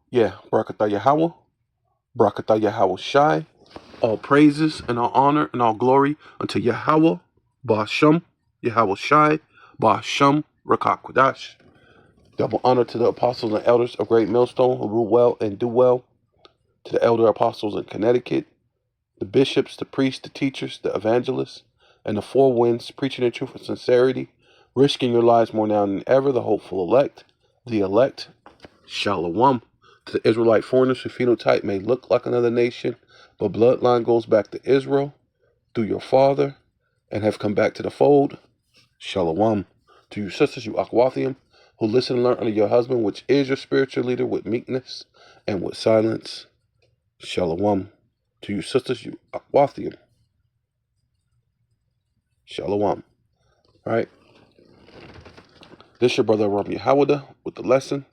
Yeah, Barakatah Yahweh, Barakatah Yahweh Shai. All praises and all honor and all glory unto Yahweh, Ba'ashem, Yahweh Shai, Ba'ashem, Rakak Quadash. Double honor to the apostles and elders of Great Millstone who rule well and do well, to the elder apostles in Connecticut, the bishops, the priests, the teachers, the evangelists, and the four winds, preaching the truth with sincerity, risking your lives more now than ever, the hopeful elect, the elect, Shalom. To the Israelite foreigners whose phenotype may look like another nation, but bloodline goes back to Israel through your father and have come back to the fold, Shalom. To you sisters, you Akwathium, who listen and learn under your husband, which is your spiritual leader, with meekness and with silence, Shalom. To you sisters, you Akwathium, Shalom. All right. This is your brother Ram Yahawada with the lesson.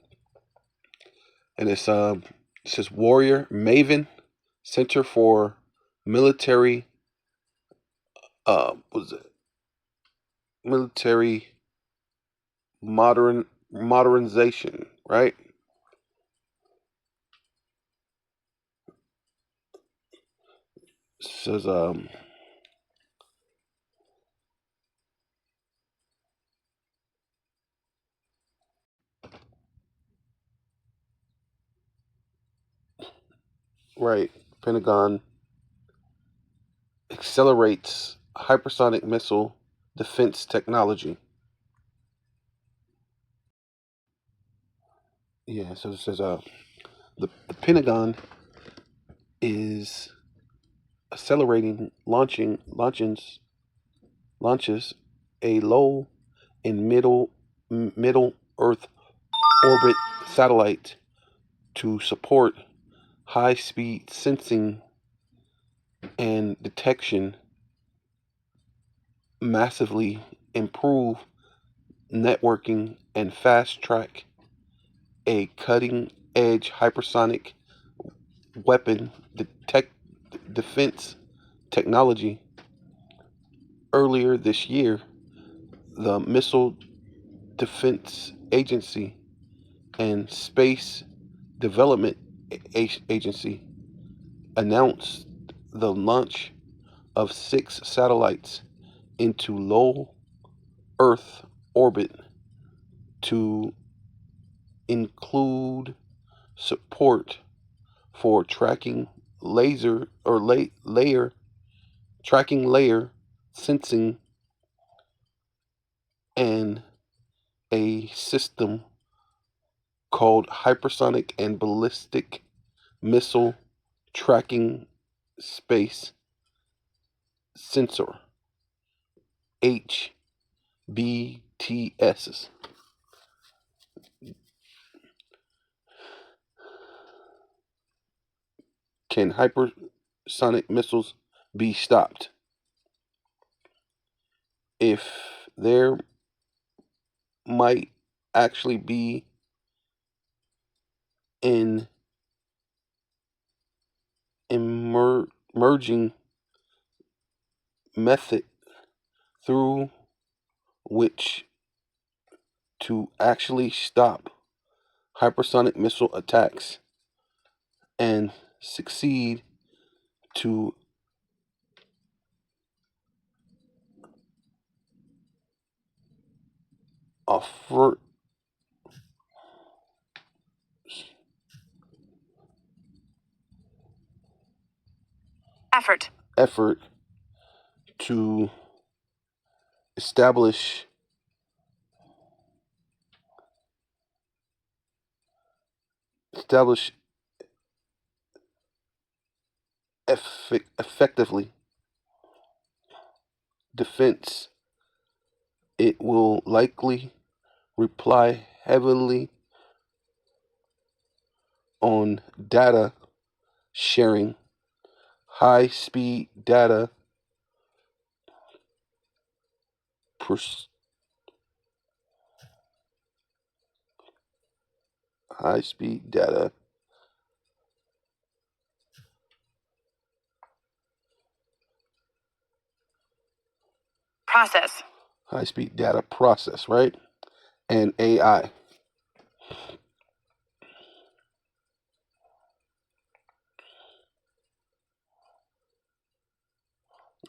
And it says Warrior Maven Center for Military was it military modernization, right? It says right, Pentagon accelerates hypersonic missile defense technology. Yeah, so it says the Pentagon is accelerating launches a low and middle Earth orbit satellite to support high speed sensing and detection, massively improve networking, and fast track a cutting edge hypersonic weapon defense technology. Earlier this year, the Missile Defense Agency and Space Development Agency announced the launch of 6 satellites into low Earth orbit to include support for tracking layer sensing and a system called hypersonic and ballistic missile tracking space sensor HBTS. Can hypersonic missiles be stopped? If there might actually be an emerging method through which to actually stop hypersonic missile attacks and succeed to offer effort to establish effectively defense. It will likely rely heavily on data sharing, high speed data high speed data high speed data process, right? And AI.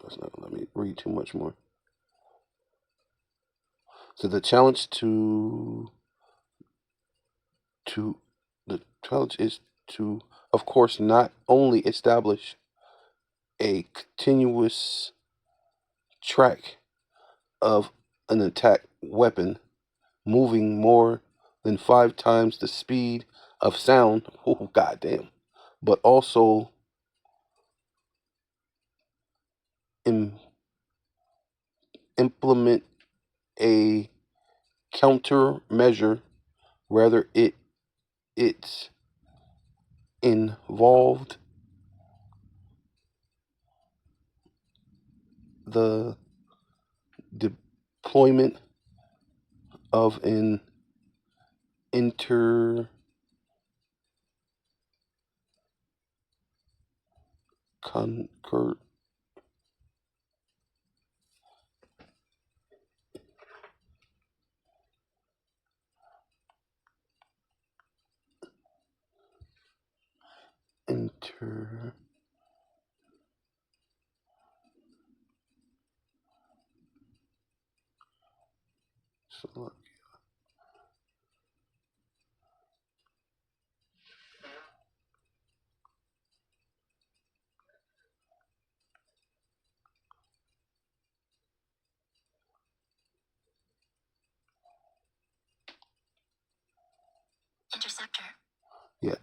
That's not gonna let me read too much more. So the challenge is to, of course, not only establish a continuous track of an attack weapon moving more than 5 times the speed of sound, oh goddamn, but also implement a countermeasure. Rather, it's involved the deployment of an inter concur inter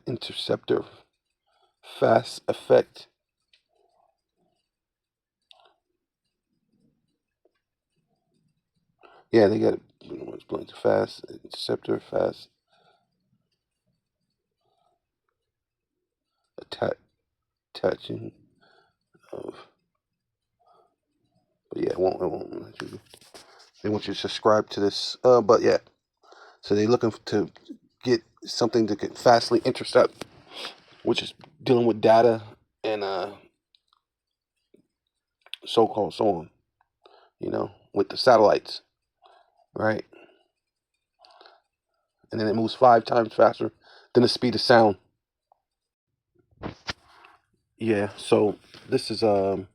interceptor fast effect. Yeah, they got what's playing too fast. Interceptor fast attaching of. But yeah, it won't let you. They want you to subscribe to this. But yeah, so they're looking to get something that can fastly intercept, which is dealing with data and so-called so on. With the satellites, right? And then it moves 5 times faster than the speed of sound. Yeah, so this is the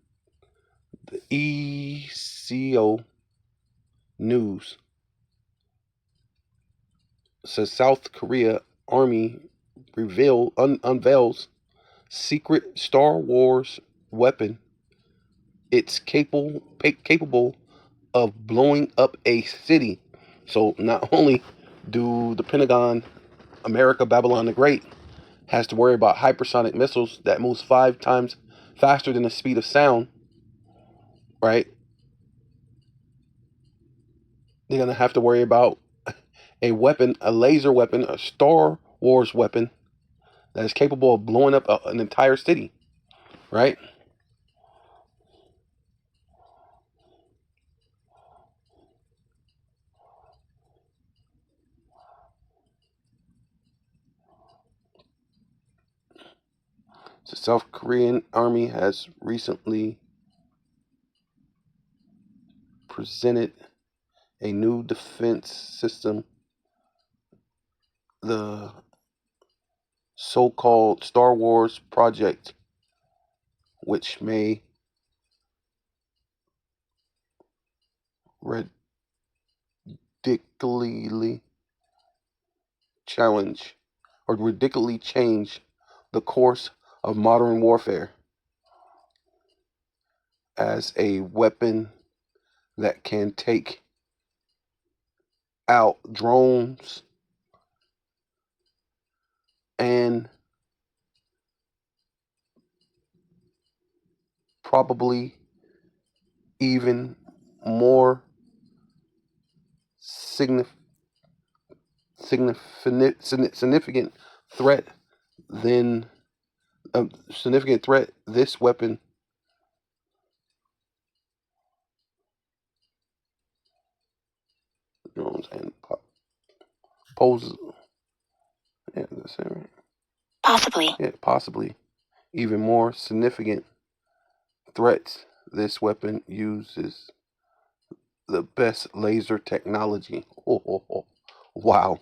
ECO news. Says South Korea Army unveils secret Star Wars weapon. It's capable of blowing up a city. So not only do the Pentagon, America, Babylon the Great, has to worry about hypersonic missiles that moves 5 times faster than the speed of sound, right? They're gonna have to worry about a weapon, a laser weapon, a Star Wars weapon that is capable of blowing up an entire city, right? The South Korean Army has recently presented a new defense system, the so-called Star Wars project, which may ridiculously ridiculously change the course of modern warfare as a weapon that can take out drones and probably even more significant threat than a significant threat this weapon drones and poses. Yeah, that's it, right? Possibly. Yeah, possibly even more significant threats. This weapon uses the best laser technology. Oh. Wow.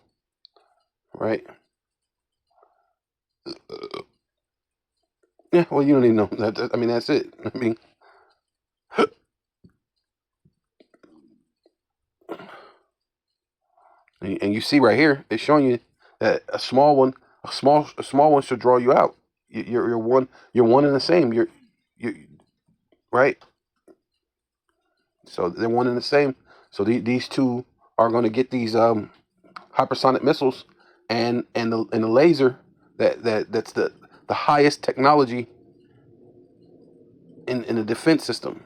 Right? Yeah, well, you don't even know. I mean, that's it. I mean, And you see right here, it's showing you that a small one should draw you out. You're one and the same. You right. So they're one and the same. So these two are going to get these hypersonic missiles, and the laser that's the highest technology in the defense system.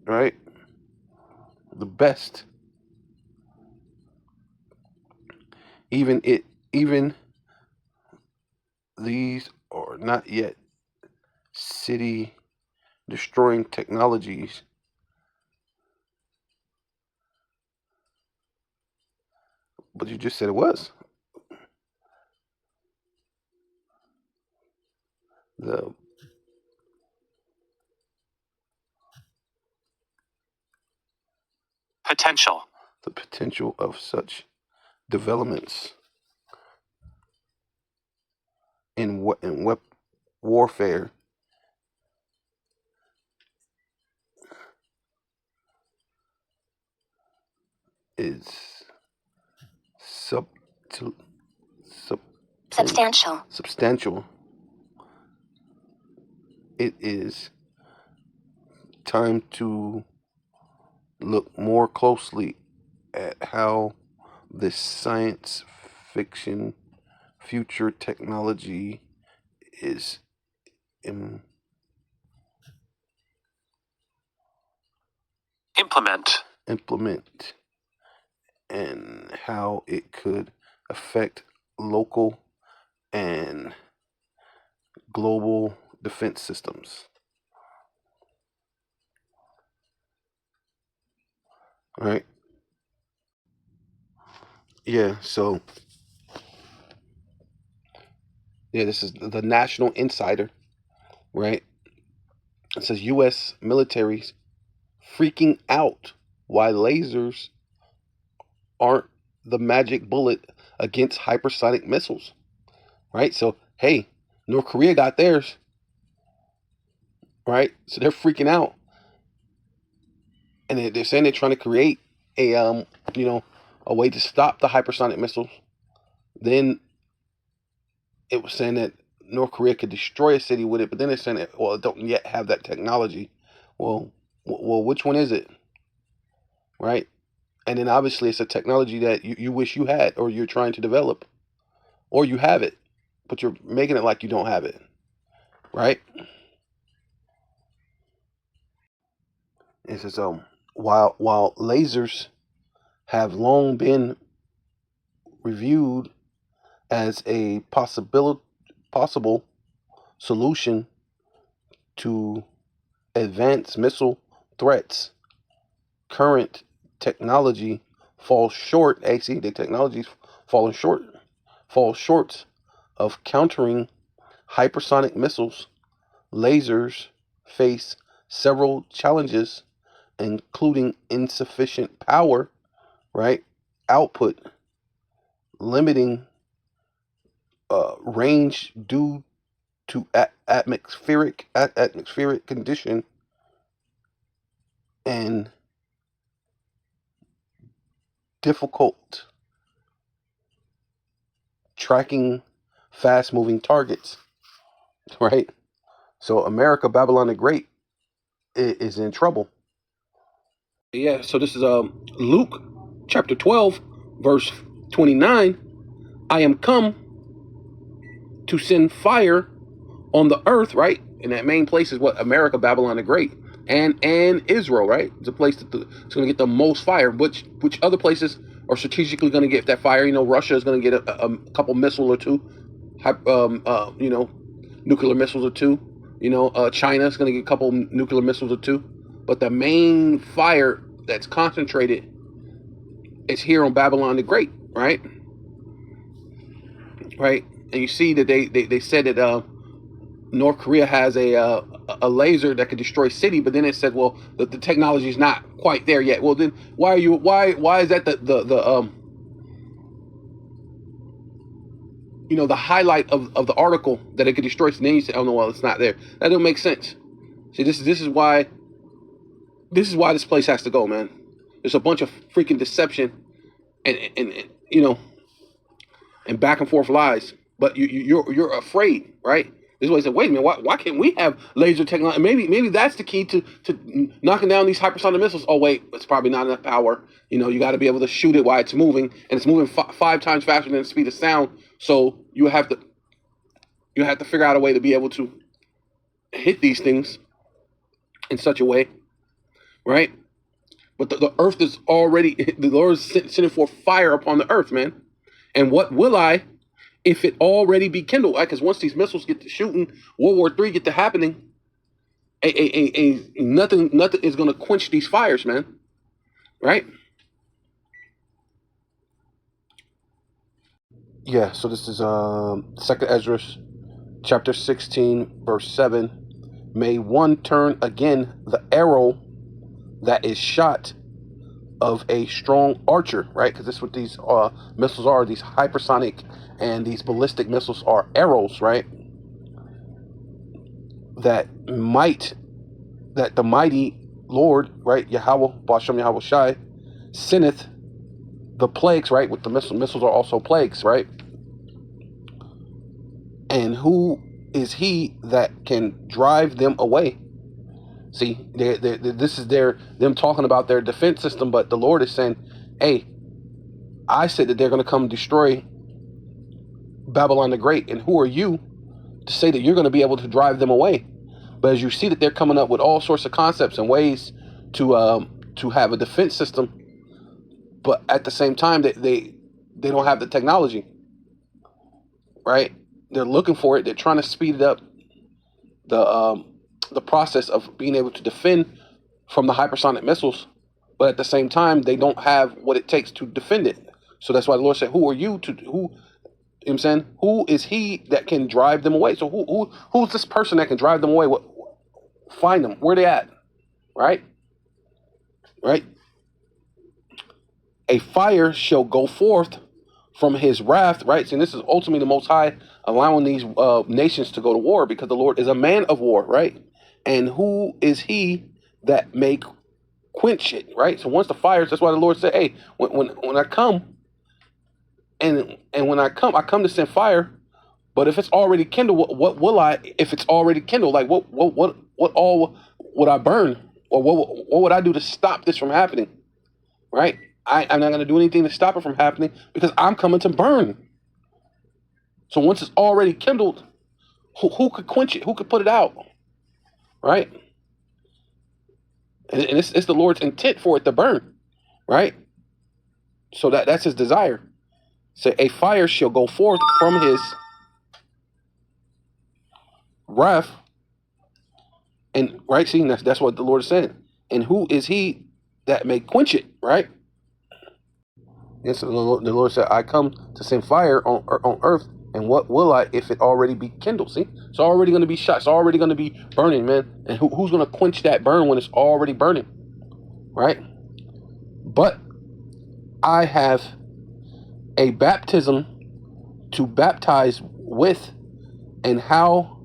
Right, the best. Even these are not yet city destroying technologies. But you just said it was. The potential of such developments in warfare is sub, sub, substantial. It is time to look more closely at how this science fiction future technology is implement and how it could affect local and global defense systems. All right. Yeah, so this is the National Insider, right? It says US militaries freaking out why lasers aren't the magic bullet against hypersonic missiles. Right? So, hey, North Korea got theirs. Right? So they're freaking out. And they're saying they're trying to create a way to stop the hypersonic missiles. Then it was saying that North Korea could destroy a city with it, but then they're saying that, well, it don't yet have that technology. Well, which one is it? Right? And then obviously it's a technology that you wish you had, or you're trying to develop, or you have it, but you're making it like you don't have it. Right? It says while lasers have long been reviewed as a possible solution to advanced missile threats, current technology falls short. Actually, the technology's falls short of countering hypersonic missiles. Lasers face several challenges, including insufficient power, right, output, limiting range due to atmospheric condition, and difficult tracking fast-moving targets. Right. So America, Babylon the Great, is in trouble. Yeah. So this is Luke chapter 12, verse 29. I am come to send fire on the earth, right? And that main place is what? America, Babylon the Great, and Israel, right? It's a place that's going to get the most fire. Which other places are strategically going to get that fire? Russia is going to get a couple missile or two, nuclear missiles or two. China is going to get a couple nuclear missiles or two. But the main fire that's concentrated is here on Babylon the Great, right? Right, and you see that they said that North Korea has a laser that could destroy city, but then it said, well, the technology is not quite there yet. Well, then why is that the highlight of the article, that it could destroy? And then you say, oh no, well, it's not there. That don't make sense. See, this is why this place has to go, man. There's a bunch of freaking deception and you know, and back and forth lies. But you're afraid, right? This is why I said, wait a minute, why can't we have laser technology? Maybe that's the key to knocking down these hypersonic missiles. Oh wait, it's probably not enough power. You know, you got to be able to shoot it while it's moving, and it's moving 5 times faster than the speed of sound. So you have to figure out a way to be able to hit these things in such a way, right? But the earth is already, the Lord is sending forth fire upon the earth, man. And what will I, if it already be kindled? Because once these missiles get to shooting, World War III get to happening, nothing is going to quench these fires, man. Right? Yeah, so this is 2nd Ezra, chapter 16, verse 7. May one turn again the arrow that is shot of a strong archer, right? Because this is what these missiles are. These hypersonic and these ballistic missiles are arrows, right? That the mighty Lord, right, Yahweh, Bashem Yahweh Shai, sendeth the plagues, right? With the missiles are also plagues, right? And who is he that can drive them away? See, this is them talking about their defense system, but the Lord is saying, hey, I said that they're going to come destroy Babylon the Great, and who are you to say that you're going to be able to drive them away? But as you see that they're coming up with all sorts of concepts and ways to have a defense system, but at the same time they don't have the technology, right? They're looking for it. They're trying to speed it up, the process of being able to defend from the hypersonic missiles, but at the same time they don't have what it takes to defend it. So that's why the Lord said, who are you to who? You know what I'm saying, who is he that can drive them away? So who's this person that can drive them away? Find them. Where they at? Right? A fire shall go forth from his wrath, right? See, and this is ultimately the Most High allowing these nations to go to war, because the Lord is a man of war, right? And who is he that may quench it, right? So once the fires, that's why the Lord said, hey, when I come, and when I come to send fire, but if it's already kindled, what will I? If it's already kindled, like what all would I burn, or what would I do to stop this from happening? Right? I'm not going to do anything to stop it from happening, because I'm coming to burn. So once it's already kindled, who could quench it? Who could put it out? Right? And it's the Lord's intent for it to burn. Right? So that's his desire. So a fire shall go forth from his wrath. And right, see, that's what the Lord is saying. And who is he that may quench it? Right? Yes, the Lord said, I come to send fire on earth, and what will I if it already be kindled? See, it's already going to be shot. It's already going to be burning, man. And who's going to quench that burn when it's already burning? Right? But I have a baptism to baptize with, and how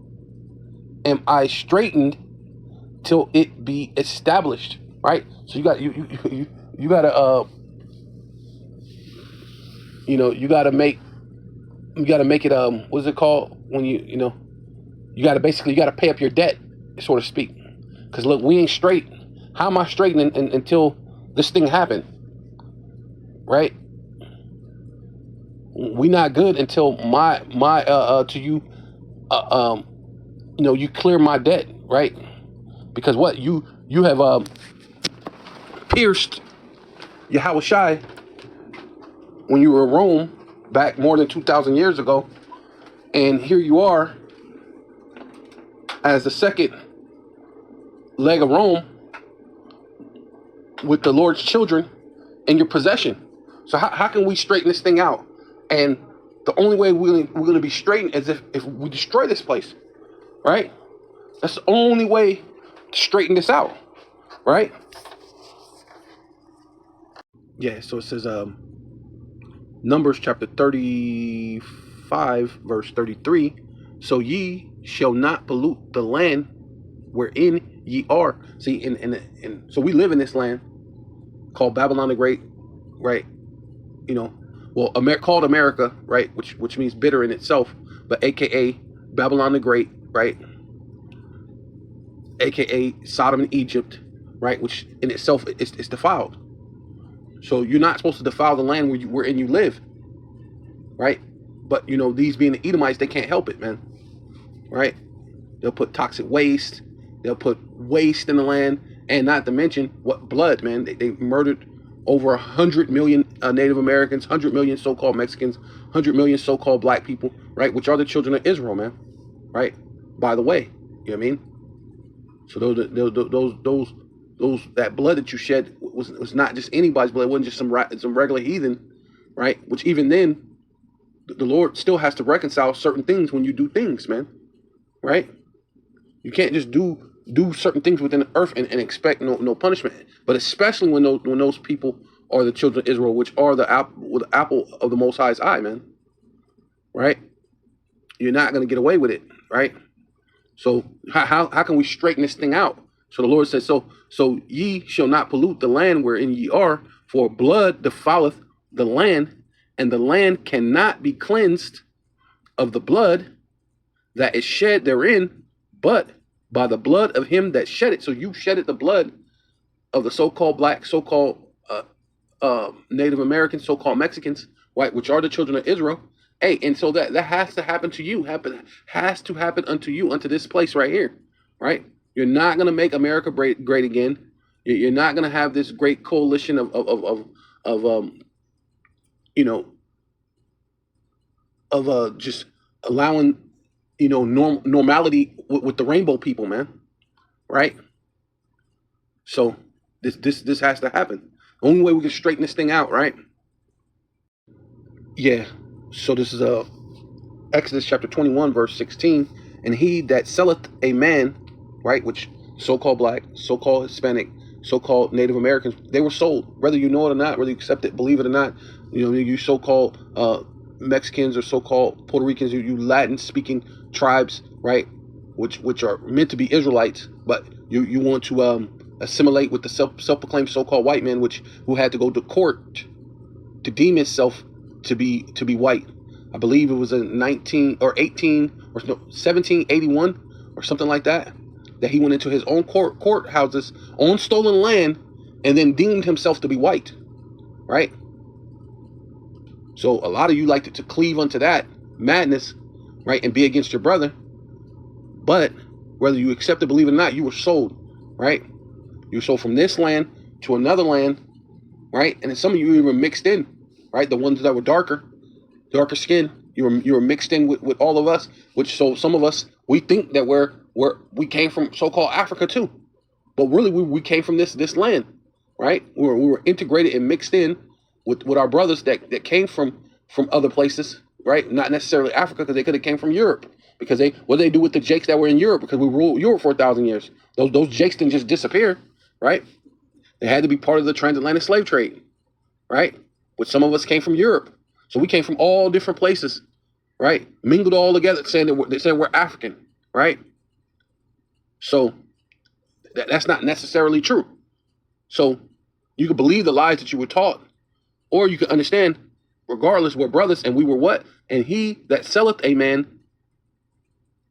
am I straightened till it be established? Right? So you got you got to you got to make it what is it called when you got to pay up your debt, so to speak. Because look, we ain't straight. How am I straightening until this thing happened? Right? We not good until you clear my debt, right? Because what you have pierced Yahweh Shai when you were in Rome back more than 2,000 years ago, and here you are as the second leg of Rome with the Lord's children in your possession. So how can we straighten this thing out? And the only way we're going to be straightened is if we destroy this place, right? That's the only way to straighten this out, right? Yeah, so it says Numbers chapter 35, verse 33. So ye shall not pollute the land wherein ye are. See, and so we live in this land, called Babylon the Great, right? You know, well, called America, right? Which means bitter in itself, but AKA Babylon the Great, right? AKA Sodom and Egypt, right? Which in itself is defiled. So you're not supposed to defile the land wherein you live, right? But these being the Edomites, they can't help it, man, right? They'll put toxic waste, they'll put waste in the land, and not to mention what blood, man. They murdered over 100 million Native Americans, 100 million so-called Mexicans, 100 million so-called black people, right? Which are the children of Israel, man, right? By the way, you know what I mean? So those that blood that you shed was not just anybody's blood. It wasn't just some regular heathen, right? Which even then, the Lord still has to reconcile certain things when you do things, man, right? You can't just do certain things within the earth and expect no punishment. But especially when those people are the children of Israel, which are the apple of the Most High's eye, man, right? You're not going to get away with it, right? So how can we straighten this thing out? So the Lord says, so ye shall not pollute the land wherein ye are, for blood defileth the land, and the land cannot be cleansed of the blood that is shed therein, but by the blood of him that shed it. So you shedded the blood of the so-called black, so-called Native Americans, so-called Mexicans, right, which are the children of Israel. Hey, and so that has to happen to you, has to happen unto you, unto this place right here, right? You're not going to make America great again. You're not going to have this great coalition of just allowing, normality with the rainbow people, man, right? So this has to happen. The only way we can straighten this thing out, right? Yeah. So this is Exodus chapter 21, verse 16. And he that selleth a man, right, which so-called black, so-called Hispanic, so-called Native Americans, they were sold, whether you know it or not, whether you accept it, believe it or not. You so-called Mexicans or so-called Puerto Ricans, you Latin-speaking tribes, right, which are meant to be Israelites, but you want to assimilate with the self-proclaimed so-called white man, who had to go to court to deem himself to be white. I believe it was in 1781 or something like that he went into his own courthouses on stolen land and then deemed himself to be white, right? So a lot of you like to cleave unto that madness, right, and be against your brother. But whether you accept it, believe it or not, you were sold, right? You were sold from this land to another land, right? And then some of you even mixed in, right? The ones that were darker skin, you were mixed in with all of us, which so some of us, we think that we came from so-called Africa too, but really we came from this land, right? We were integrated and mixed in with our brothers that came from other places, right? Not necessarily Africa, because they could have came from Europe, because what did they do with the Jakes that were in Europe? Because we ruled Europe for 1,000 years. Those Jakes didn't just disappear, right? They had to be part of the transatlantic slave trade, right? Which some of us came from Europe. So we came from all different places, right? Mingled all together, saying they said we're African, right? So that's not necessarily true. So you could believe the lies that you were taught, or you could understand, regardless, we're brothers, and we were what? And he that selleth a man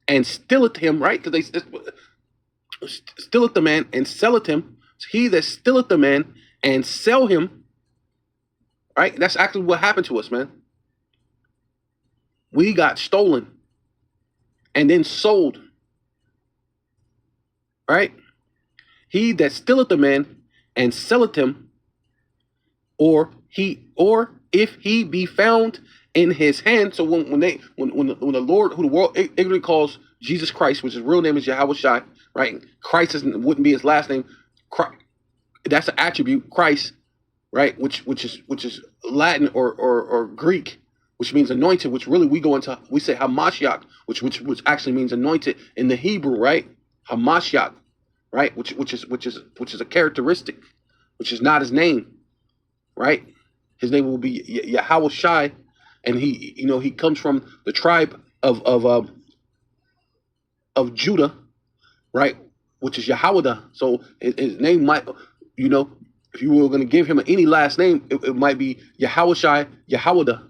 and stilleth him, right? Because they stilleth the man and selleth him. He that stilleth the man and sell him, right? That's actually what happened to us, man. We got stolen and then sold, right? He that stilleth the man and selleth him, or if he be found in his hand. So when the Lord, who the world ignorantly calls Jesus Christ, which his real name is Yahweh Shai, right? Christ wouldn't be his last name. Christ, that's an attribute, Christ, right? Which is Latin or Greek, which means anointed. Which really we say Hamashiach, which actually means anointed in the Hebrew, right? Hamashiach, right? Which is a characteristic, which is not his name, right? His name will be Yahweh Shai, and he comes from the tribe of Judah, right? Which is Yahweh. So his name might, if you were going to give him any last name, it might be Yahushai, Yahawada,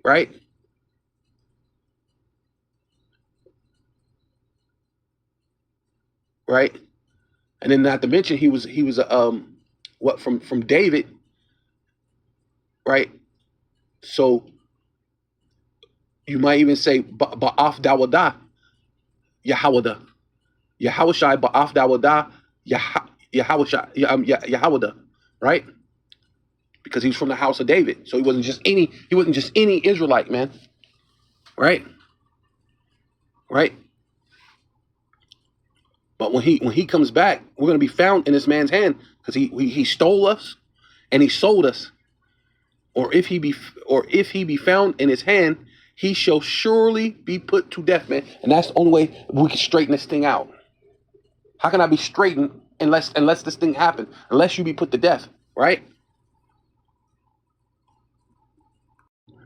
right? Right? And then not to mention he was what from David, right? So you might even say Ba'af Dawada, Yahawada, Yahushai Ba'af Dawada, Yahushai, Yahawada, right? Because he's from the house of David, so he wasn't just any Israelite, man, right? Right? But when he comes back, we're going to be found in this man's hand because he stole us and he sold us. Or if he be found in his hand, he shall surely be put to death, man. And that's the only way we can straighten this thing out. How can I be straightened unless this thing happens? Unless you be put to death, right?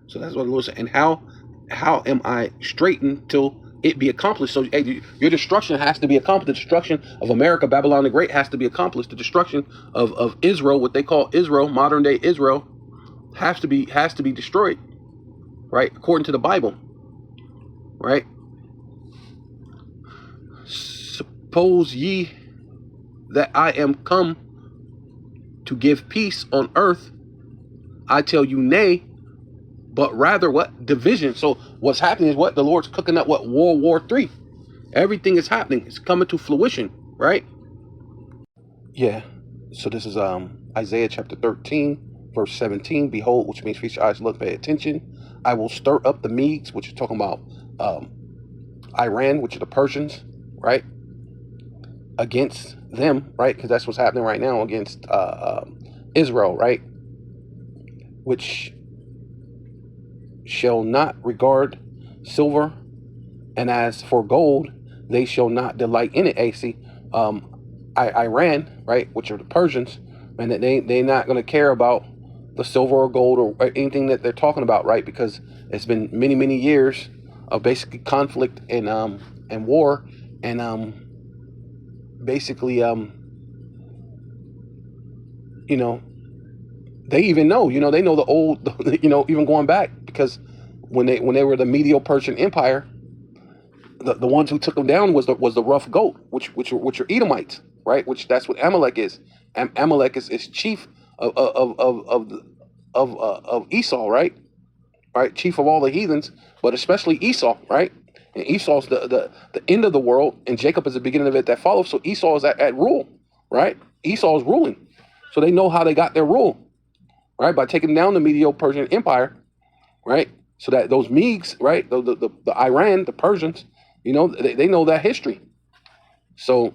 So that's what the Lord said. And how am I straightened till it be accomplished? So hey, your destruction has to be accomplished. The destruction of America, Babylon the Great, has to be accomplished. The destruction of Israel, what they call Israel, modern day Israel, has to be destroyed, right? According to the Bible, right? Suppose ye that I am come to give peace on earth, I tell you nay, but rather what? Division. So what's happening is what? The Lord's cooking up what? World War III. Everything is happening. It's coming to fruition, right? Yeah. So this is Isaiah chapter 13, verse 17. Behold, which means feast your eyes, look, pay attention. I will stir up the Medes, which is talking about Iran, which are the Persians, right? Against them, right? Because that's what's happening right now against Israel, right? Which shall not regard silver, and as for gold, they shall not delight in it. AC, Iran, right, which are the Persians, and that they're not going to care about the silver or gold or anything that they're talking about, right? Because it's been many years of basically conflict and war, and basically you know, they even know, they know the old, even going back, because when they were the Medo-Persian Empire, the ones who took them down was the rough goat, which are Edomites, right? Which that's what Amalek is. Amalek is chief of Esau, right? Right, chief of all the heathens, but especially Esau, right? And Esau's the end of the world, and Jacob is the beginning of it that follows. So Esau is at rule, right? Esau is ruling, so they know how they got their rule, right? By taking down the Medo-Persian Empire, right? So that those Medes, right, the Iran, the Persians, they know that history. So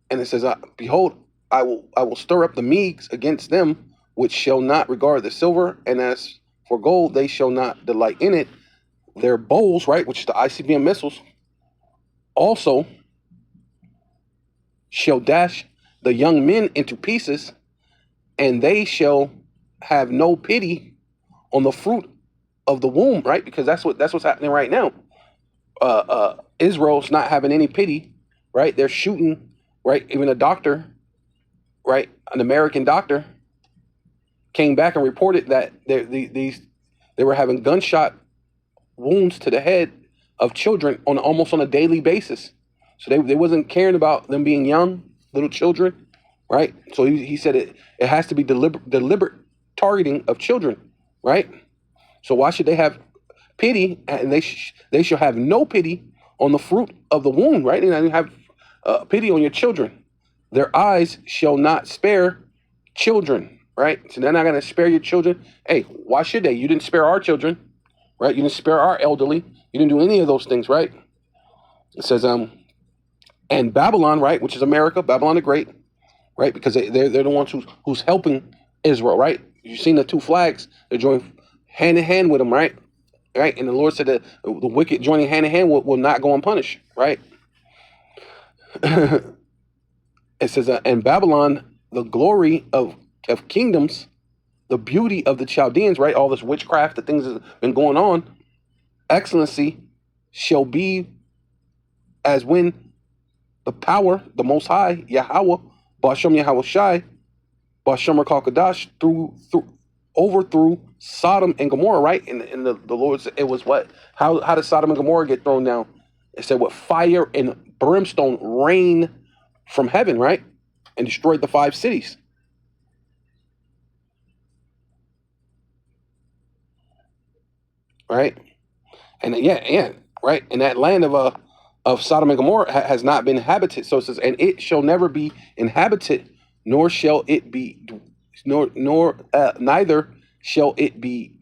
and it says, "Behold, I will stir up the Medes against them, which shall not regard the silver, and as for gold, they shall not delight in it. Their bowls, right, which is the ICBM missiles, also shall dash the young men into pieces, and they shall have no pity on the fruit of the womb," right? Because that's what's happening right now. Israel's not having any pity, right? They're shooting, right? Even a doctor, right? An American doctor came back and reported that they were having gunshot wounds to the head of children almost on a daily basis. So they wasn't caring about them being young, little children, right? So he said it has to be deliberate targeting of children, right? So why should they have pity? And they shall have no pity on the fruit of the womb, right? And they have pity on your children. Their eyes shall not spare children, right? So they're not going to spare your children. Hey, why should they? You didn't spare our children, right? You didn't spare our elderly. You didn't do any of those things, right? It says, and Babylon, right, which is America, Babylon the Great, right? Because they're the ones who's helping Israel, right? You've seen the two flags. They're joining hand in hand with them, right? Right? And the Lord said that the wicked joining hand in hand will not go unpunished, right? It says, and Babylon, the glory of kingdoms, the beauty of the Chaldeans, right? All this witchcraft, the things that have been going on, excellency shall be as when the power, the Most High, Yahweh, Ba'ashem Yahweh Shai, Ba'ashem Rakakadash, overthrew Sodom and Gomorrah, right? And the Lord said, it was what? How did Sodom and Gomorrah get thrown down? It said, what? Fire and brimstone rain from heaven, right? And destroyed the 5 cities. Right? And right? And that land of Sodom and Gomorrah has not been inhabited. So it says, and it shall never be inhabited, nor shall it be, neither shall it be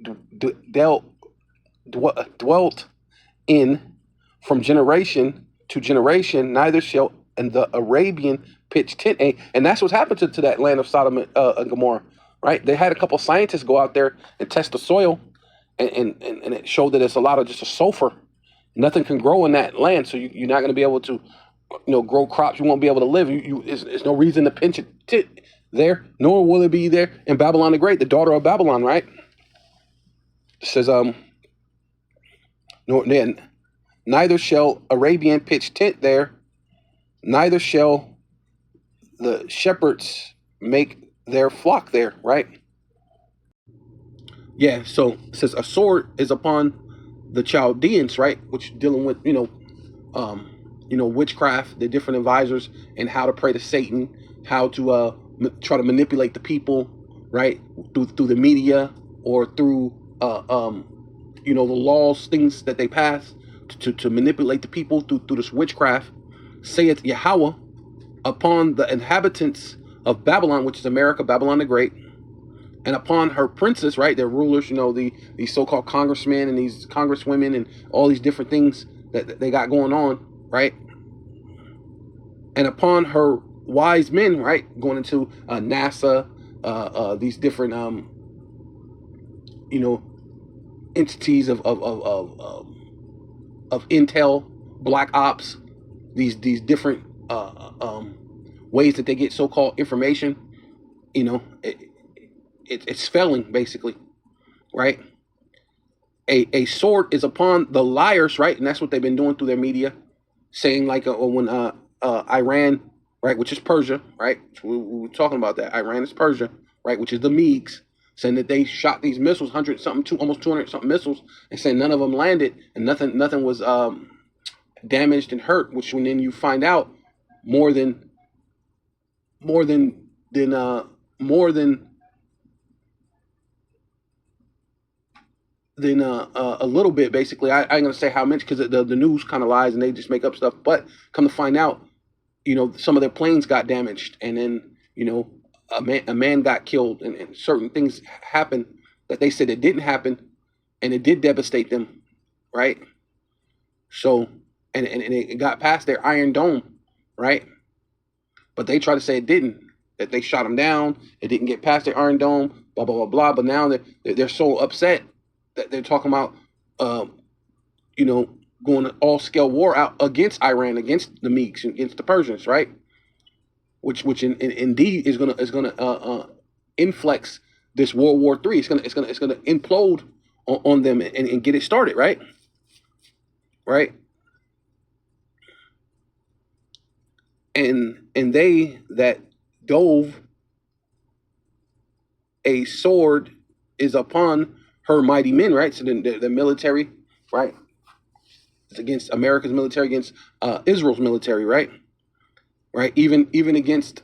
dwelt in from generation to generation, neither shall and the Arabian pitch tent. And that's what's happened to that land of Sodom and Gomorrah, right? They had a couple scientists go out there and test the soil, and it showed that it's a lot of just a sulfur. Nothing can grow in that land, so you're not going to be able to, grow crops. You won't be able to live. There's no reason to pinch it there, nor will it be there in Babylon the Great, the daughter of Babylon, right? It says, neither shall Arabian pitch tent there, neither shall the shepherds make their flock there, right? Yeah, so it says a sword is upon the Chaldeans, right? Which dealing with, witchcraft, the different advisors, and how to pray to Satan, how to try to manipulate the people, right? Through the media or through the laws, things that they pass to manipulate the people through this witchcraft. Saith Yahweh upon the inhabitants of Babylon, which is America, Babylon the Great, and upon her princes, right, their rulers, these so-called congressmen and these congresswomen and all these different things that they got going on, right? And upon her wise men, right, going into NASA, these different entities of intel, black ops, these different ways that they get so-called information. It's failing, basically, right? A sword is upon the liars, right? And that's what they've been doing through their media, saying like when Iran, right, which is Persia, right? We were talking about that. Iran is Persia, right, which is the Medes, saying that they shot these missiles, almost 200 something missiles, and saying none of them landed and nothing was damaged and hurt. Which when then you find out more than a little bit, basically. I ain't gonna say how much because the news kind of lies and they just make up stuff. But come to find out, some of their planes got damaged, and then a man got killed, and certain things happened that they said it didn't happen, and it did devastate them, right? So and it got past their Iron Dome, right? But they try to say it didn't, that they shot them down. It didn't get past their Iron Dome, blah blah blah blah. But now they're so upset that they're talking about, going to all-scale war out against Iran, against the Meeks, against the Persians, right? Which indeed is gonna inflex this World War III. It's gonna implode on them and get it started, right? Right. And they that dove a sword is upon her mighty men, right? So the military, right? It's against America's military, against Israel's military, right? Right? Even against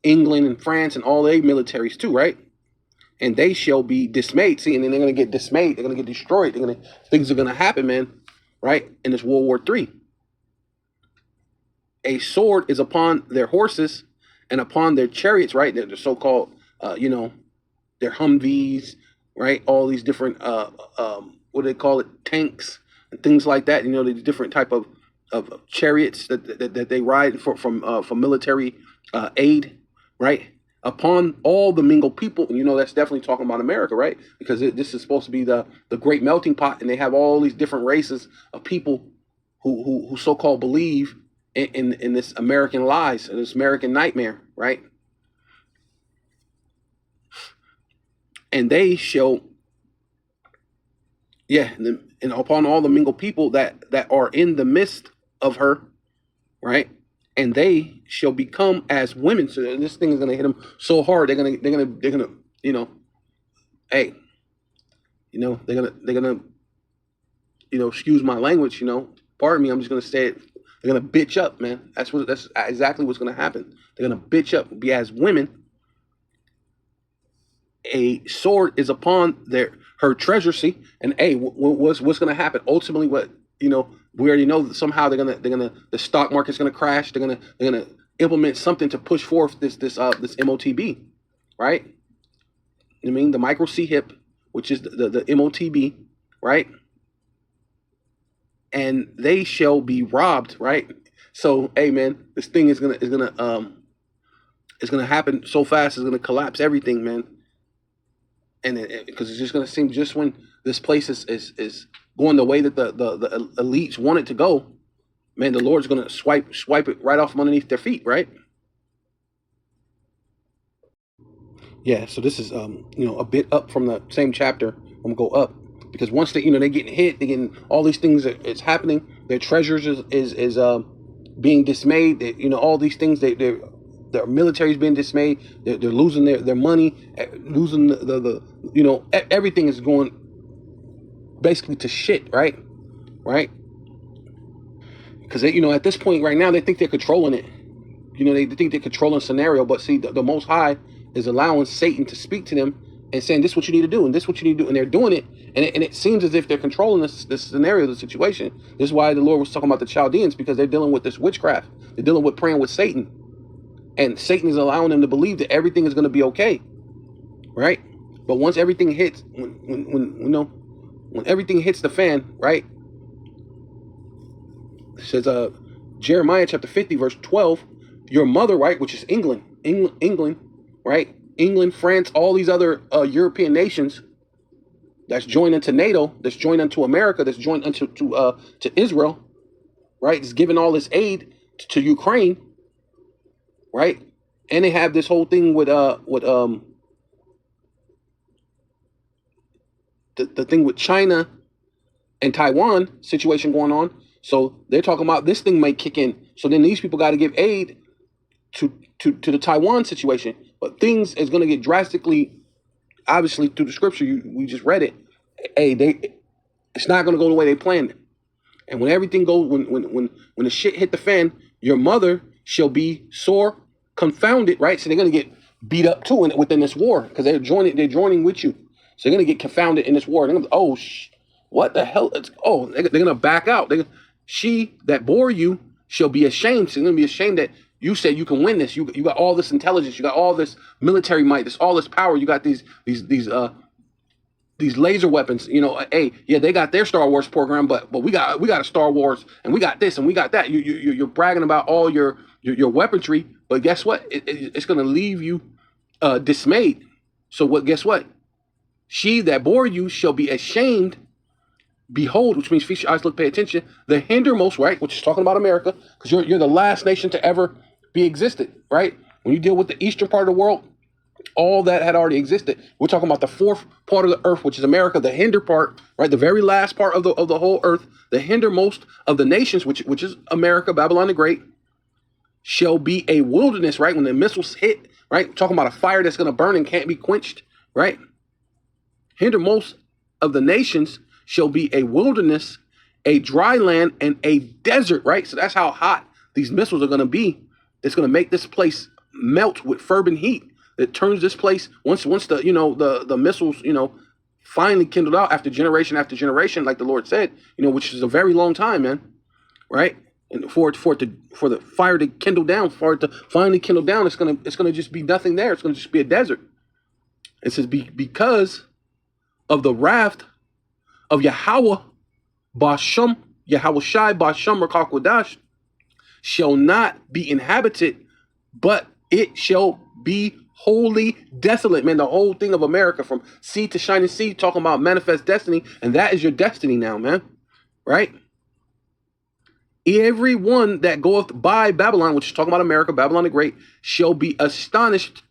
England and France and all their militaries too, right? And they shall be dismayed. See, and then they're gonna get dismayed. They're gonna get destroyed. Things are gonna happen, man. Right? In this World War III. A sword is upon their horses and upon their chariots, right? They're the so-called, their Humvees, right? All these different, what do they call it? Tanks and things like that. These different type of chariots that they ride for military aid, right? Upon all the mingled people, and that's definitely talking about America, right? Because this is supposed to be the great melting pot, and they have all these different races of people who so-called believe in this American lies, this American nightmare, right? And they shall, and upon all the mingled people that are in the midst of her, right? And they shall become as women. So this thing is gonna hit them so hard. They're gonna, you know, hey, they're gonna, excuse my language, pardon me. I'm just gonna say it. They're gonna bitch up, man. That's exactly what's gonna happen. They're gonna bitch up, be as women. A sword is upon her treasure. See, and hey, what's gonna happen? Ultimately, what we already know that somehow the stock market's gonna crash. They're gonna implement something to push forth this MOTB, right? I mean the micro C hip, which is the MOTB, right? And they shall be robbed, right? So, hey, man, this thing is gonna happen so fast. It's gonna collapse everything, man. And because it's just gonna seem just when this place is going the way that the elites want it to go, man, the Lord's gonna swipe it right off from underneath their feet, right? Yeah. So this is a bit up from the same chapter. I'm gonna go up because once they getting hit, they getting all these things that it's happening. Their treasures is being dismayed. All these things their military is being dismayed. They're losing their money, losing the everything is going basically to shit, right? Right? Because at this point right now they think they're controlling it. They think they're controlling scenario, but see, the Most High is allowing Satan to speak to them and saying, "This is what you need to do, and this is what you need to do," and they're doing it, and it seems as if they're controlling this scenario, the situation. This is why the Lord was talking about the Chaldeans, because they're dealing with this witchcraft. They're dealing with praying with Satan, and Satan is allowing them to believe that everything is going to be okay, right? But once everything hits, when everything hits the fan, right? It says, Jeremiah chapter 50, verse 12. Your mother, right, which is England, right? England, France, all these other European nations that's joined into NATO, that's joined into America, that's joined into to Israel, right? It's giving all this aid to Ukraine, right? And they have this whole thing with the thing with China and Taiwan situation going on. So they're talking about this thing might kick in. So then these people got to give aid to the Taiwan situation, but things is going to get drastically, obviously through the scripture, we just read it. Hey, it's not going to go the way they planned it. And when everything goes, when the shit hit the fan, your mother shall be sore confounded, right? So they're going to get beat up too within this war because they're joining with you. So they're going to get confounded in this war. They're gonna, what the hell? They're going to back out. She that bore you shall be ashamed. She's going to be ashamed that you said you can win this. You got all this intelligence. You got all this military might. All this power. You got these laser weapons. Hey, yeah, they got their Star Wars program, but we got a Star Wars, and we got this and we got that. You're bragging about all your weaponry, but guess what? It's going to leave you dismayed. So guess what? She that bore you shall be ashamed. Behold, which means feast your eyes, look, pay attention. The hindermost, right, which is talking about America, because you're the last nation to ever be existed, right? When you deal with the eastern part of the world, all that had already existed. We're talking about the fourth part of the earth, which is America, the hinder part, right? The very last part of the whole earth, the hindermost of the nations, which is America, Babylon the Great, shall be a wilderness, right? When the missiles hit, right? We're talking about a fire that's going to burn and can't be quenched, right? Hindermost of the nations shall be a wilderness, a dry land, and a desert, right? So that's how hot these missiles are going to be. It's going to make this place melt with fervent heat. It turns this place, once the missiles, finally kindled out after generation, like the Lord said, which is a very long time, man, right? And for the fire to kindle down, for it to finally kindle down, it's gonna just be nothing there. It's gonna just be a desert. It says because of the wrath of Yahweh, Basham, Yahweh Shai, Basham, Rakakwadash, shall not be inhabited, but it shall be wholly desolate. Man, the whole thing of America, from sea to shining sea, talking about manifest destiny, and that is your destiny now, man. Right? Every one that goeth by Babylon, which is talking about America, Babylon the Great, shall be astonished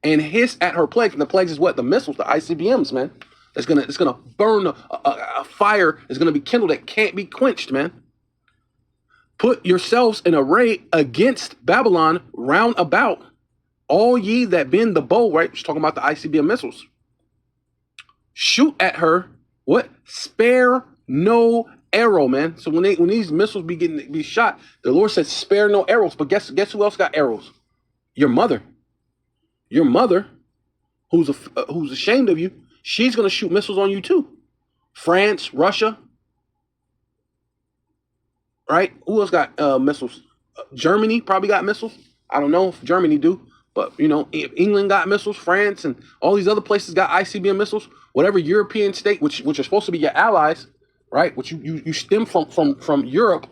and hiss at her plagues. And the plagues is what? The missiles, the ICBMs, man. It's gonna burn a fire. It's gonna be kindled that can't be quenched, man. Put yourselves in array against Babylon round about, all ye that bend the bow, right? She's talking about the ICBM missiles. Shoot at her, what? Spare no arrow, man. So when these missiles be shot, the Lord said, spare no arrows. But guess who else got arrows? Your mother. Your mother, who's ashamed of you, she's gonna shoot missiles on you too. France, Russia, right? Who else got missiles? Germany probably got missiles. I don't know if Germany do, but you know, England got missiles. France and all these other places got ICBM missiles. Whatever European state, which are supposed to be your allies, right? Which you stem from Europe,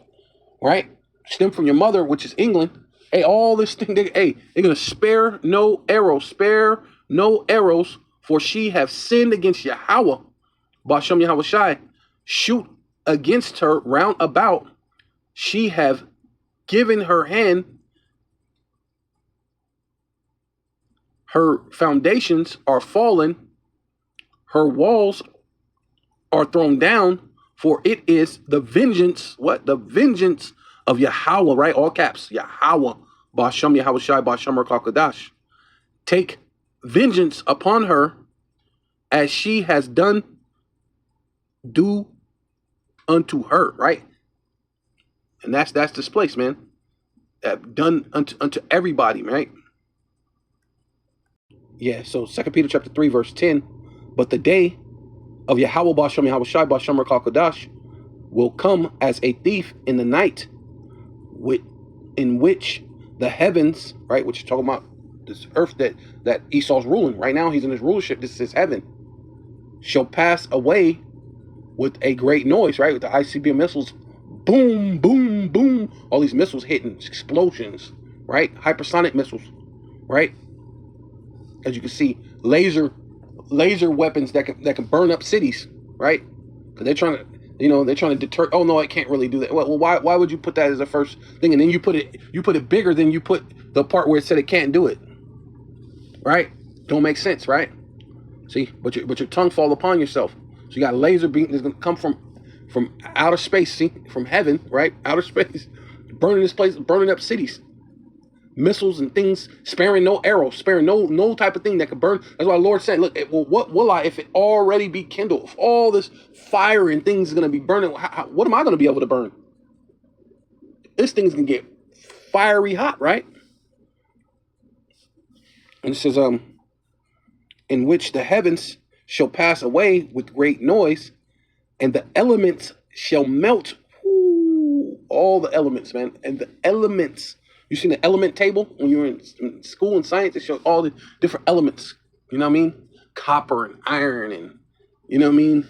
right? Stem from your mother, which is England. Hey, all this thing, they're gonna spare no arrows, for she have sinned against Yahweh, Bashem Yahweh Shai. Shoot against her round about. She have given her hand. Her foundations are fallen. Her walls are thrown down. For it is the vengeance. What? The vengeance of Yahweh, right? All caps. Yahweh. Bashem Yahweh Shai Bashem Rakakadash. Take vengeance upon her as she has done. Do unto her, right? And that's this place, man. That done unto everybody, right? Yeah, so 2 Peter chapter 3, verse 10. But the day of Yahweh Bashem Yahweh Shai Bashem Rakakadash will come as a thief in the night, in which the heavens, right, which is talking about this earth that Esau's ruling. Right now he's in his rulership. This is his heaven. Shall pass away with a great noise, right? With the ICBM missiles, boom, boom, boom. All these missiles hitting, explosions, right? Hypersonic missiles, right? As you can see, laser weapons that can burn up cities, right? Because they're trying to deter. Oh no, it can't really do that. Well, why would you put that as the first thing, and then you put it bigger than you put the part where it said it can't do it, right? Don't make sense, right? See, but your tongue fall upon yourself. So you got a laser beam that's gonna come from outer space, see, from heaven, right? Outer space, burning this place, burning up cities. Missiles and things, sparing no arrows, sparing no type of thing that could burn. That's why the Lord said, look, what will I, if it already be kindled? If all this fire and things is going to be burning, what am I going to be able to burn? This thing's going to get fiery hot, right? And it says, in which the heavens shall pass away with great noise, and the elements shall melt. Ooh, all the elements, man. And the elements. You seen the element table when you were in school and science? It showed all the different elements. You know what I mean? Copper and iron and, you know what I mean?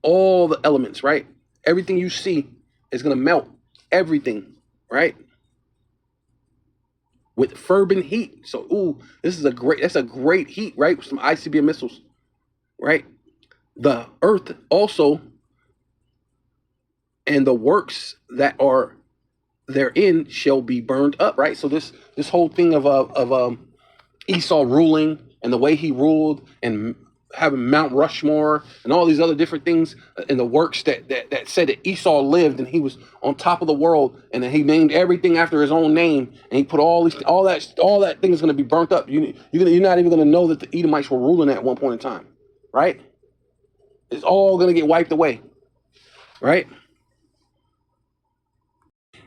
All the elements, right? Everything you see is going to melt. Everything, right? With fervent heat. So, ooh, that's a great heat, right? With some ICBM missiles, right? The earth also and the works that are therein shall be burned up, right? So this whole thing of Esau ruling and the way he ruled and having Mount Rushmore and all these other different things in the works that said that Esau lived and he was on top of the world, and then he named everything after his own name, and he put all that thing is going to be burnt up. You're not even going to know that the Edomites were ruling at one point in time, right? It's all going to get wiped away, right?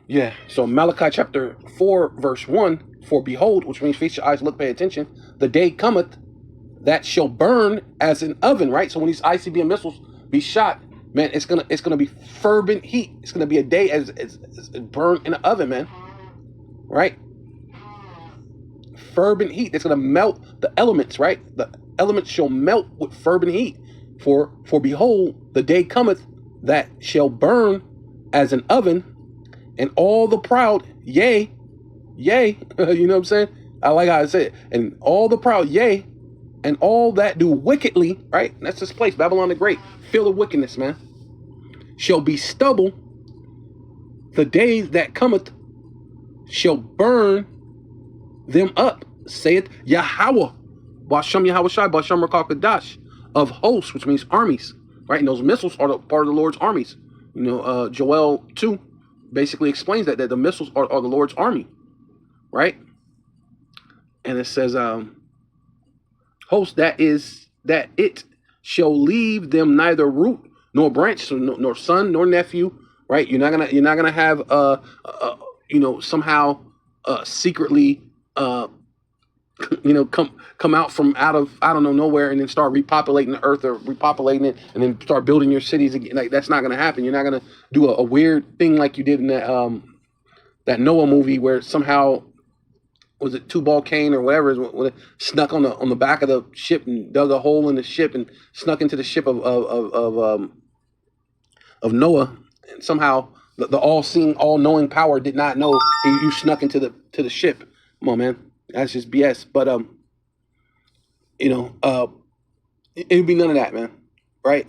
Yeah, so Malachi chapter 4, verse 1, for behold, which means feast your eyes, look, pay attention, the day cometh that shall burn as an oven, right? So when these ICBM missiles be shot, man, it's gonna be fervent heat. It's gonna be a day as burn in an oven, man, right? Fervent heat. It's gonna melt the elements, right? The elements shall melt with fervent heat. For behold, the day cometh that shall burn as an oven, and all the proud, yea, you know what I'm saying? I like how I say it. And all the proud, yea, and all that do wickedly, right? That's this place, Babylon the Great. Feel the wickedness, man. Shall be stubble. The day that cometh shall burn them up, saith Yahweh. Bashem Yahweh Shai, Bashem Rakakadash, of hosts, which means armies, right? And those missiles are part of the Lord's armies, Joel 2 basically explains that the missiles are the Lord's army, right? And it says, host that it shall leave them neither root nor branch, so nor son nor nephew, right? You're not gonna have somehow secretly come out from out of I don't know nowhere and then start repopulating the earth or repopulating it and then start building your cities again. Like, that's not gonna happen. You're not gonna do a weird thing like you did in that Noah movie where somehow, was it Tubal Cain or whatever, when it snuck on the back of the ship and dug a hole in the ship and snuck into the ship of Noah, and somehow the all-seeing, all-knowing power did not know you snuck into the ship. Come on, man, that's just BS. But it would be none of that, man. Right?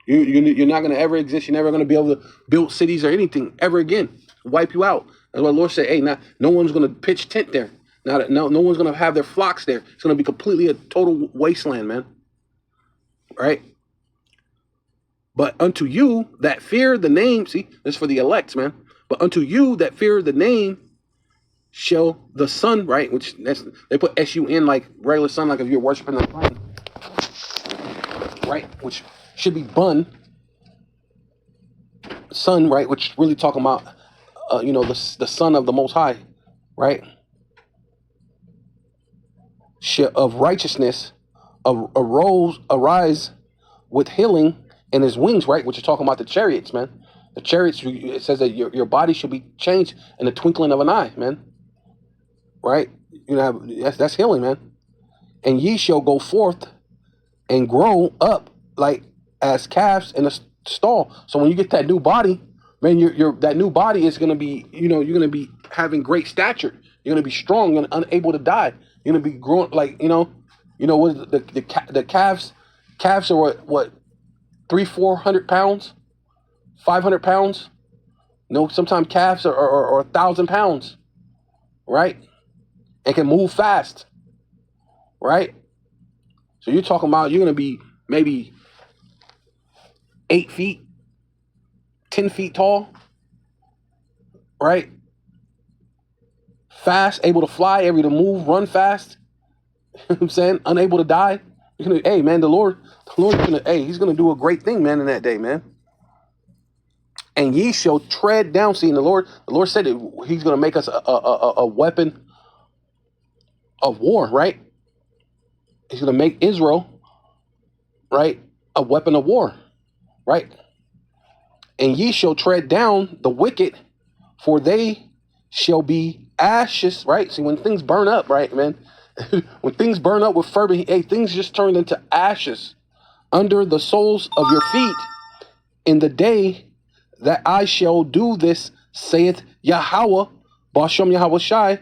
You're not gonna ever exist. You're never gonna be able to build cities or anything ever again. Wipe you out. That's why the Lord said, "Hey, no one's gonna pitch tent there. No one's gonna have their flocks there. It's gonna be completely a total wasteland, man." Right? But unto you that fear the name, see, this is for the elect, man. But unto you that fear the name shall the sun, right? They put sun like regular sun, like if you're worshiping the sun, right? Which should be bun sun, right? Which really talking about, the Son of the Most High, right? Of righteousness, arise with healing in his wings, right? Which is talking about the chariots, man. The chariots, it says that your body should be changed in the twinkling of an eye, man. Right? That's healing, man. And ye shall go forth and grow up like as calves in a stall. So when you get that new body, man, that new body is gonna be, you're gonna be having great stature. You're gonna be strong. You're unable to die. You're gonna be growing like what the calves are what 300-400 pounds, 500 pounds. Sometimes calves are 1,000 pounds, right? And can move fast, right? So you're talking about you're gonna be maybe 8 feet, 10 feet tall, right? Fast, able to fly, able to move, run fast. You know what I'm saying? Unable to die. Hey, man, the Lord, he's gonna do a great thing, man, in that day, man. And ye shall tread down. See, the Lord said that he's gonna make us a weapon of war, right? He's gonna make Israel, right, a weapon of war, right? And ye shall tread down the wicked, for they shall be ashes, right? See, when things burn up, right, man? When things burn up with fervor, hey, things just turn into ashes under the soles of your feet in the day that I shall do this, saith Yahweh, Bashem Yahweh Shai,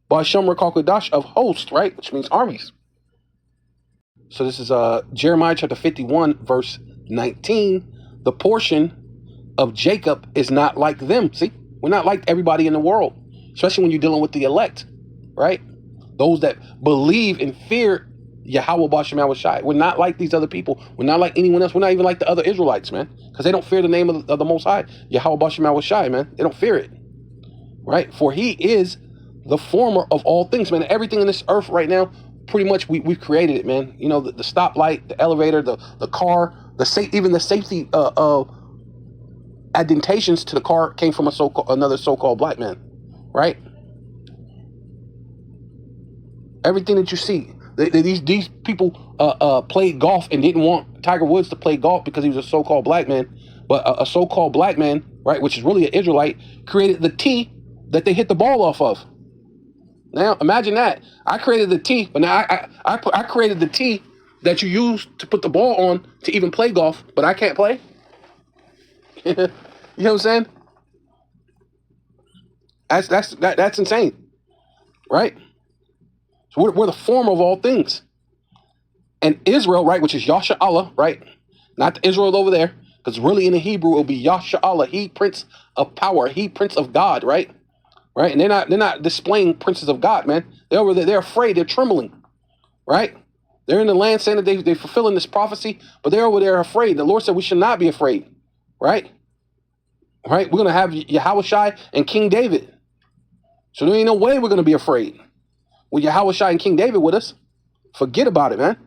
Bashem Rakakodash of hosts, right? Which means armies. So this is Jeremiah chapter 51, verse 19. The portion of Jacob is not like them. See, we're not like everybody in the world, especially when you're dealing with the elect, right? Those that believe and fear Yahweh Bashem Yahweh Shai. We're not like these other people. We're not like anyone else. We're not even like the other Israelites, man, because they don't fear the name of the Most High, Yahweh Bashem Yahweh Shai, man. They don't fear it, right? For he is the former of all things, man. Everything in this earth right now, pretty much we've created it, man. The stoplight, the elevator, the car, even the safety addentations to the car came from another so-called black man, right? Everything that you see, these people played golf and didn't want Tiger Woods to play golf because he was a so-called black man, but a so-called black man, right, which is really an Israelite, created the tee that they hit the ball off of. Now imagine that. I created the tee, but now I created the tee that you use to put the ball on to even play golf, but I can't play. You know what I'm saying? That's insane, right? So we're the form of all things. And Israel, right, which is Yasha Allah, right? Not the Israel over there, because really in the Hebrew it'll be Yasha Allah, he prince of power, he prince of God, right? Right? And they're not displaying princes of God, man. They're over there, they're afraid, they're trembling, right? They're in the land saying that they're fulfilling this prophecy, but they're over there afraid. The Lord said we should not be afraid, right? right? We're going to have Yahushai and King David. So there ain't no way we're going to be afraid. With Yahushai and King David with us, forget about it, man.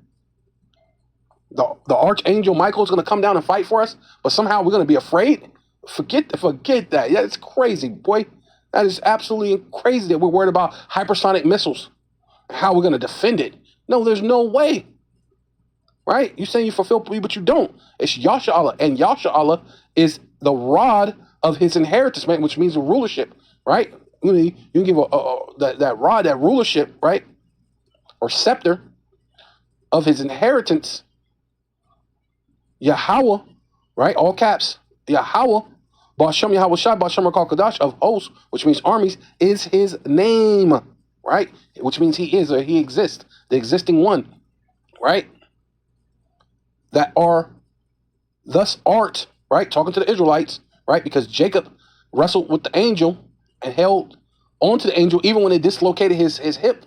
The Archangel Michael is going to come down and fight for us, but somehow we're going to be afraid? Forget that. Yeah, it's crazy, boy. That is absolutely crazy that we're worried about hypersonic missiles. How we're going to defend it. No, there's no way. Right? You saying you fulfill, but you don't. It's Yasha Allah. And Yasha Allah is the rod of his inheritance, man, which means the rulership, right? You can give that rod, that rulership, right? Or scepter of his inheritance, Yahweh, right? All caps, Yahweh, Basham Yahweh Shai, Basham Rakal Kadash of hosts, which means armies, is his name, right? Which means he is or he exists, the existing one, right? That are thus art, right? Talking to the Israelites, right? Because Jacob wrestled with the angel and held on to the angel even when it dislocated his hip,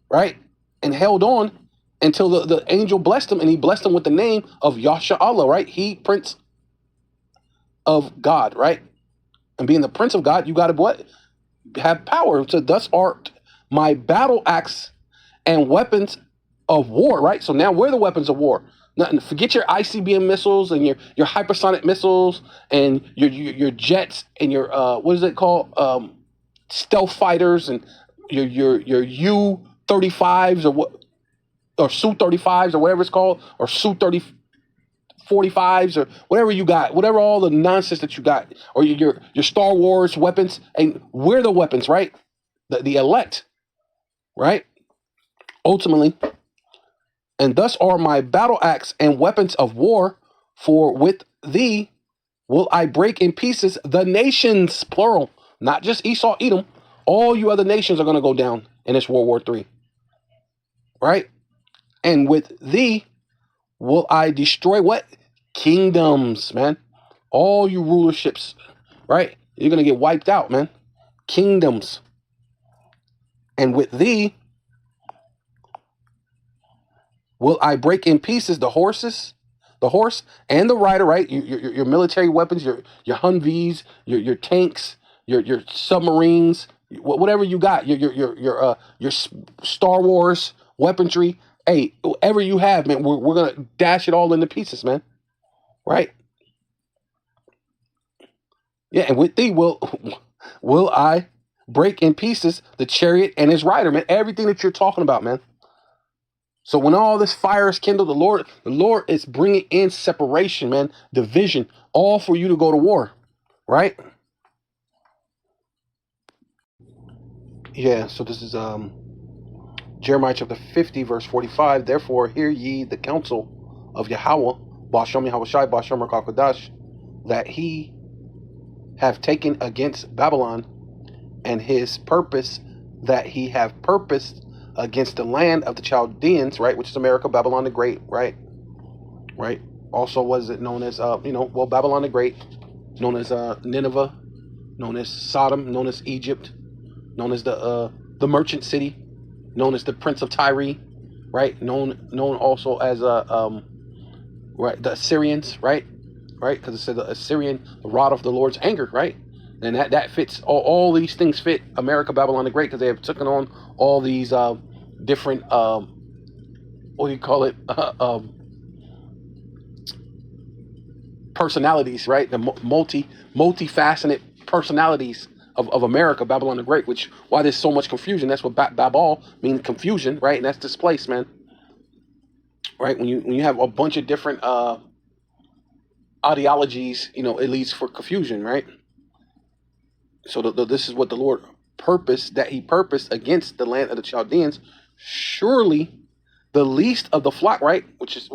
right? And held on until the angel blessed him, and he blessed him with the name of Yasha Allah, right? He, Prince of God, right? And being the Prince of God, you got to what? Have power. So thus art my battle axe and weapons of war, right? So now we're the weapons of war. Nothing. Forget your ICBM missiles and your hypersonic missiles and your jets and your what is it called? Stealth fighters and your U-35s or what, or Su-35s or whatever it's called, or Su-45s or whatever you got, whatever all the nonsense that you got, or your Star Wars weapons. And we're the weapons, right? The elect, right? Ultimately. And thus are my battle axe and weapons of war, for with thee will I break in pieces the nations, plural, not just Esau, Edom. All you other nations are going to go down in this World War III, right? And with thee will I destroy what? Kingdoms, man. All you rulerships, right? You're going to get wiped out, man. Kingdoms. And with thee will I break in pieces the horse and the rider, right? Your military weapons, your Humvees, your tanks, your submarines, whatever you got, your Star Wars weaponry. Hey, whatever you have, man, we're gonna dash it all into pieces, man. Right? Yeah, and with thee will I break in pieces the chariot and his rider, man. Everything that you're talking about, man. So when all this fire is kindled, the Lord is bringing in separation, man, division, all for you to go to war, right? Yeah. So this is Jeremiah chapter 50, verse 45. Therefore, hear ye the counsel of Yahweh, Basham Yahushai, Basham Rakakadash, that he have taken against Babylon, and his purpose that he have purposed against the land of the Chaldeans, right, which is America, Babylon the Great, right? Also, was it known as, Babylon the Great, known as Nineveh, known as Sodom, known as Egypt, known as the merchant city, known as the Prince of Tyre, right? Known also as right, the Assyrians, right? Because it said the Assyrian, the rod of the Lord's anger, right? And that fits, all these things fit America, Babylon the Great, because they have taken on all these different, what do you call it, personalities, right? The multifaceted personalities of America, Babylon the Great, which, why there's so much confusion, that's what Babal means, confusion, right? And that's displaced, man. Right? When you have a bunch of different ideologies, it leads for confusion, right? So this is what the Lord purposed, that he purposed against the land of the Chaldeans. Surely the least of the flock, right, which is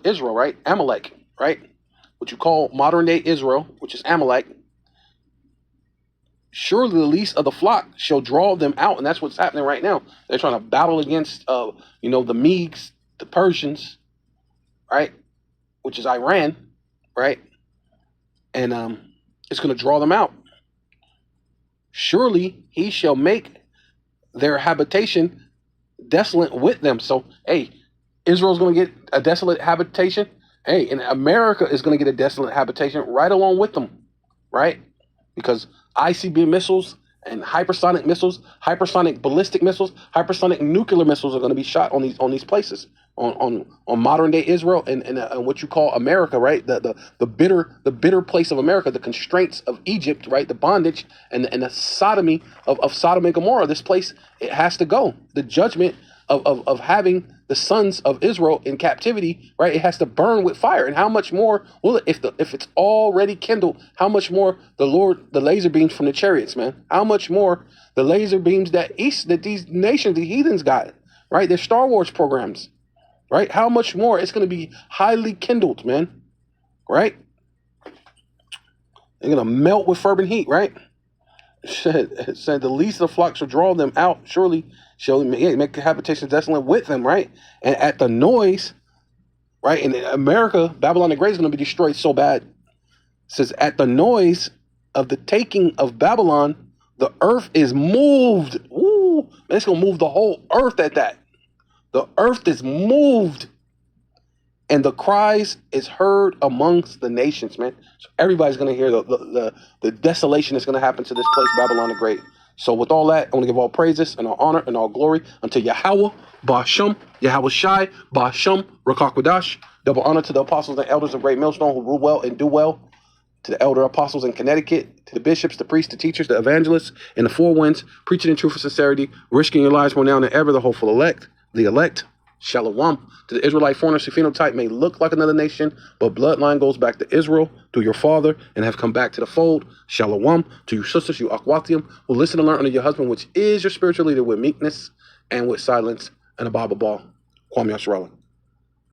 Israel, right? Amalek, right? What you call modern day Israel, which is Amalek. Surely the least of the flock shall draw them out, and that's what's happening right now. They're trying to battle against the Medes, the Persians, right? Which is Iran, right? And it's going to draw them out. Surely he shall make their habitation desolate with them. So, hey, Israel's going to get a desolate habitation. Hey, and America is going to get a desolate habitation right along with them, right? Because ICBM missiles and hypersonic missiles, hypersonic ballistic missiles, hypersonic nuclear missiles are going to be shot on these places, on modern day Israel and what you call America, right? The bitter place of America, the constraints of Egypt, right? The bondage and the sodomy of Sodom and Gomorrah. This place, it has to go. The judgment of having the sons of Israel in captivity, right? It has to burn with fire. And how much more will it, if it's already kindled, how much more the laser beams from the chariots, man? How much more the laser beams that these nations, the heathens got, right? Their Star Wars programs, right? How much more it's going to be highly kindled, man, right? They're going to melt with fervent heat, right? It said the least of the flock shall draw them out. Surely shall make habitations desolate with them, right? And at the noise, right? In America, Babylon the Great is going to be destroyed so bad. It says at the noise of the taking of Babylon, the earth is moved. Ooh, man, it's going to move the whole earth at that. The earth is moved. And the cries is heard amongst the nations, man. So everybody's going to hear the desolation that's going to happen to this place, Babylon the Great. So with all that, I want to give all praises and all honor and all glory unto Yahweh, Ba'asham, Yahweh Shai, Ba'asham, Rakakwadash. Double honor to the apostles and elders of Great Millstone who rule well and do well. To the elder apostles in Connecticut, to the bishops, the priests, the teachers, the evangelists, and the four winds, preaching in truth and sincerity, risking your lives more now than ever, the hopeful elect, the elect. Shalom. To the Israelite foreigners whose phenotype may look like another nation, but bloodline goes back to Israel through your father and have come back to the fold. Shalom. To you sisters, you Akwatium, who listen and learn under your husband, which is your spiritual leader, with meekness and with silence and a Bible ball. Kwame Yasharala.